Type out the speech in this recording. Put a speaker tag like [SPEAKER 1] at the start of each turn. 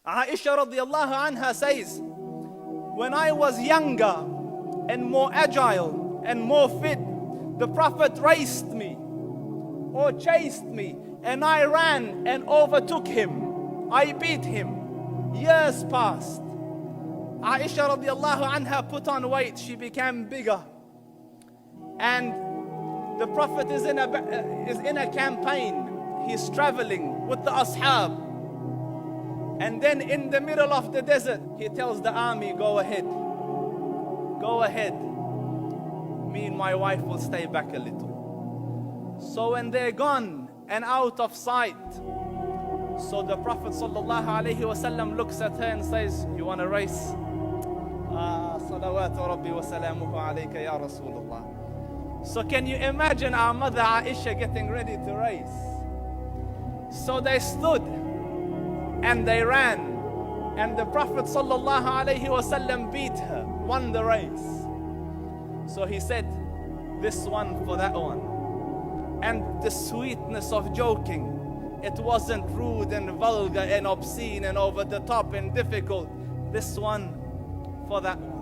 [SPEAKER 1] Aisha radiallahu anha says, when I was younger and more agile and more fit, the Prophet raced me or chased me, and I ran and overtook him. I beat him. Years passed. Aisha radiallahu anha put on weight. She became bigger. And the Prophet is in a campaign. He's traveling with the ashab. And then in the middle of the desert, he tells the army, go ahead. Go ahead. Me and my wife will stay back a little. So when they're gone and out of sight, so the Prophet ﷺ looks at her and says, you want to race? Salawatu Rabbi wa salamuhu alayka ya Rasulullah. So can you imagine our mother Aisha getting ready to race? So they stood and they ran, and the Prophet ﷺ beat her, won the race. So he said, this one for that one. And the sweetness of joking, it wasn't rude and vulgar and obscene and over the top and difficult. This one for that one.